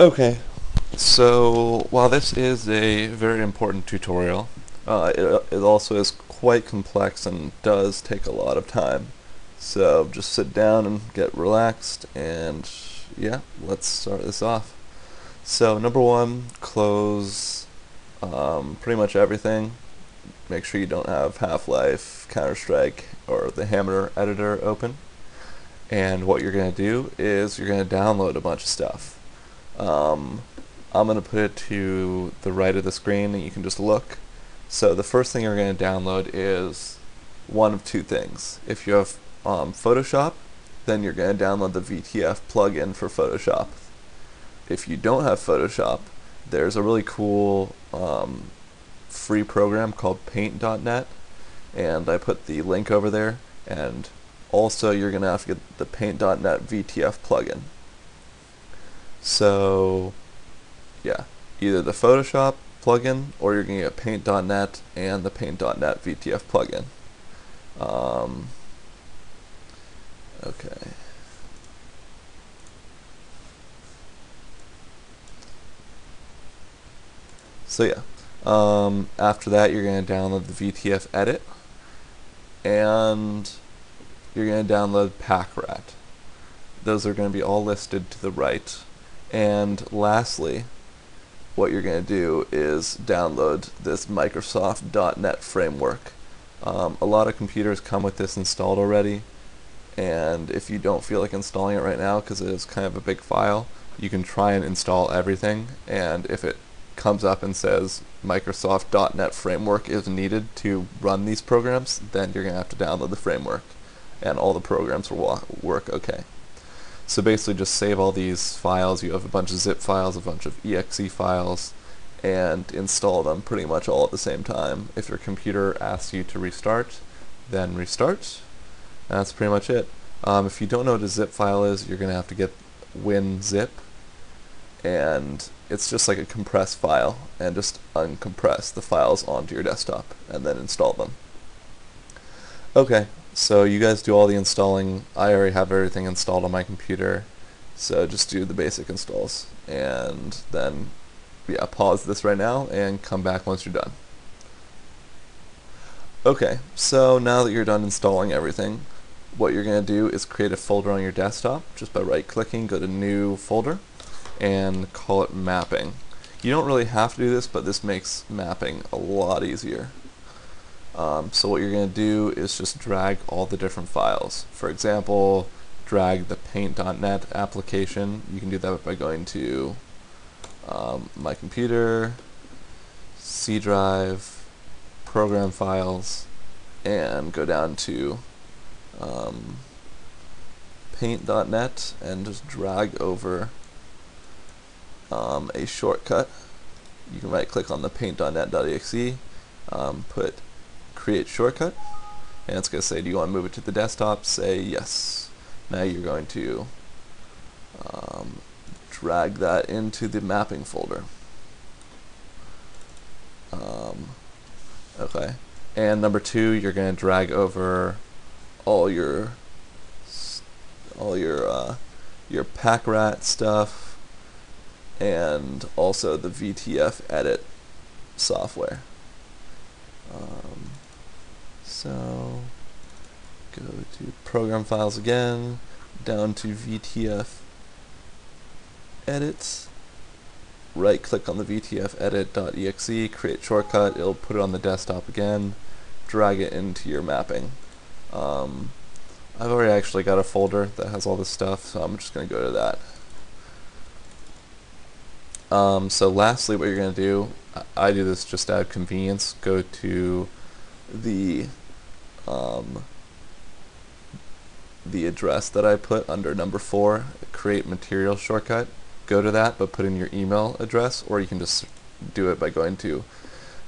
Okay, so while this is a very important tutorial, it also is quite complex and does take a lot of time. So just sit down and get relaxed, and yeah, let's start this off. So number one, close pretty much everything. Make sure you don't have Half-Life, Counter-Strike, or the Hammer editor open. And what you're going to do is you're going to download a bunch of stuff. I'm going to put it to the right of the screen and you can just look. So the first thing you're going to download is one of two things. If you have Photoshop, then you're going to download the VTF plugin for Photoshop. If you don't have Photoshop, there's a really cool free program called Paint.net, and I put the link over there. And also you're going to have to get the Paint.net VTF plugin. So yeah, either the Photoshop plugin or you're going to get Paint.net and the Paint.net VTF plugin. Okay. So yeah, after that you're going to download the VTFEdit, and you're going to download Pakrat. Those are going to be all listed to the right. And lastly, what you're going to do is download this Microsoft .NET framework. A lot of computers come with this installed already, and if you don't feel like installing it right now because it is kind of a big file, you can try and install everything, and if it comes up and says Microsoft .NET framework is needed to run these programs, then you're going to have to download the framework, and all the programs will work okay. So basically just save all these files. You have a bunch of zip files, a bunch of exe files, and install them pretty much all at the same time. If your computer asks you to restart, then restart. And that's pretty much it. If you don't know what a zip file is, you're going to have to get WinZip, and it's just like a compressed file, and just uncompress the files onto your desktop and then install them. Okay, so you guys do all the installing. I already have everything installed on my computer, so just do the basic installs, and then yeah, pause this right now and come back once you're done. Okay, so now that you're done installing everything, what you're going to do is create a folder on your desktop just by right-clicking, go to New Folder, and call it Mapping. You don't really have to do this, but this makes mapping a lot easier. So what you're going to do is just drag all the different files. For example, drag the Paint.net application. You can do that by going to My Computer, C Drive, Program Files, and go down to Paint.net and just drag over a shortcut. You can right click on the paint.net.exe, put create shortcut, and it's going to say, do you want to move it to the desktop? Say yes. Now you're going to drag that into the mapping folder. Okay, and number two, you're going to drag over all your Pakrat stuff, and also the VTFEdit software. So go to Program Files again, down to VTFEdit, right click on the VTFEdit.exe, create shortcut, it'll put it on the desktop again, drag it into your mapping. I've already actually got a folder that has all this stuff, so I'm just going to go to that. So lastly, what you're going to do, I do this just out of convenience, go to the address that I put under number 4, create material shortcut. Go to that, but put in your email address, or you can just do it by going to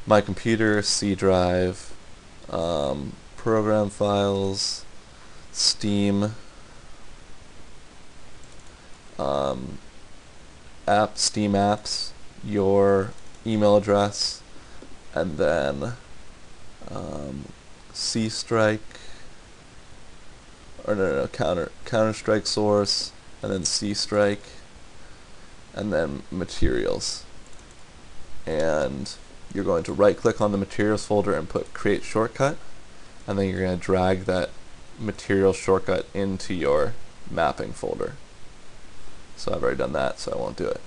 My Computer, C Drive, Program Files, Steam, Steam Apps, your email address, and then C-Strike, or no, Counter-Strike source, and then C-Strike, and then materials. And you're going to right click on the materials folder and put create shortcut, and then you're going to drag that material shortcut into your mapping folder. So I've already done that, so I won't do it.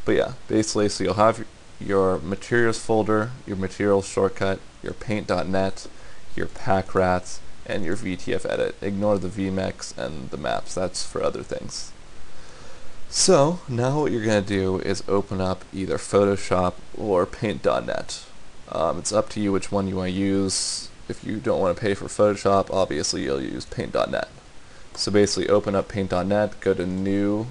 But yeah, basically, so you'll have your materials folder, your materials shortcut, your paint.net, your Pakrat, and your VTFEdit. Ignore the vmix and the maps, that's for other things. So now what you're going to do is open up either Photoshop or paint.net. It's up to you which one you want to use. If you don't want to pay for Photoshop, obviously you'll use paint.net. So basically open up paint.net, go to new,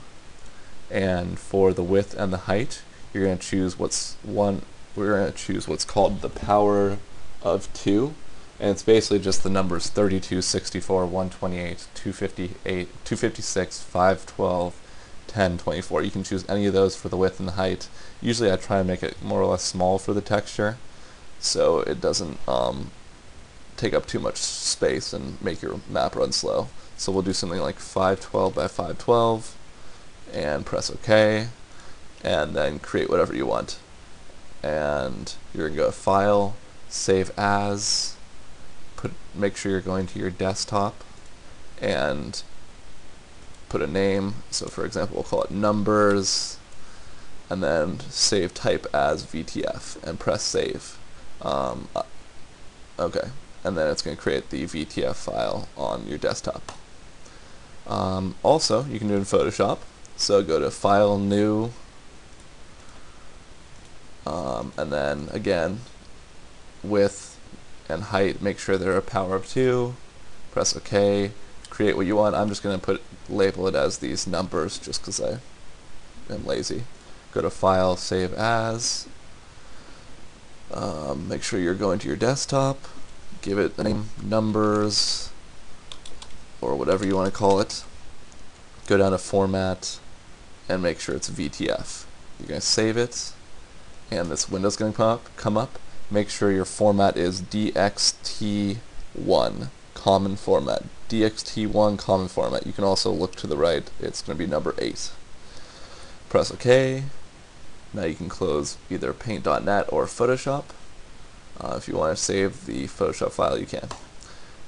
and for the width and the height, you're going to choose we're going to choose what's called the power of 2, and it's basically just the numbers 32, 64, 128, 258, 256, 512, 10, 24. You can choose any of those for the width and the height. Usually I try and make it more or less small for the texture, so it doesn't take up too much space and make your map run slow. So we'll do something like 512 by 512, and press OK, and then create whatever you want. And you're going to go File, Save As, make sure you're going to your desktop, and put a name. So for example, we'll call it numbers, and then save type as VTF, and press save. Okay, and then it's going to create the VTF file on your desktop. Also, you can do it in Photoshop. So go to File, New, and then again, width and height, make sure they're a power of 2, press OK, create what you want. I'm just going to label it as these numbers just because I am lazy. Go to File, Save As, make sure you're going to your desktop, give it the name numbers, or whatever you want to call it, go down to Format, and make sure it's VTF. You're going to save it, and this window's going to come up. Make sure your format is DXT1, common format. DXT1, common format. You can also look to the right, it's going to be number 8. Press OK. Now you can close either paint.net or Photoshop. If you want to save the Photoshop file, you can.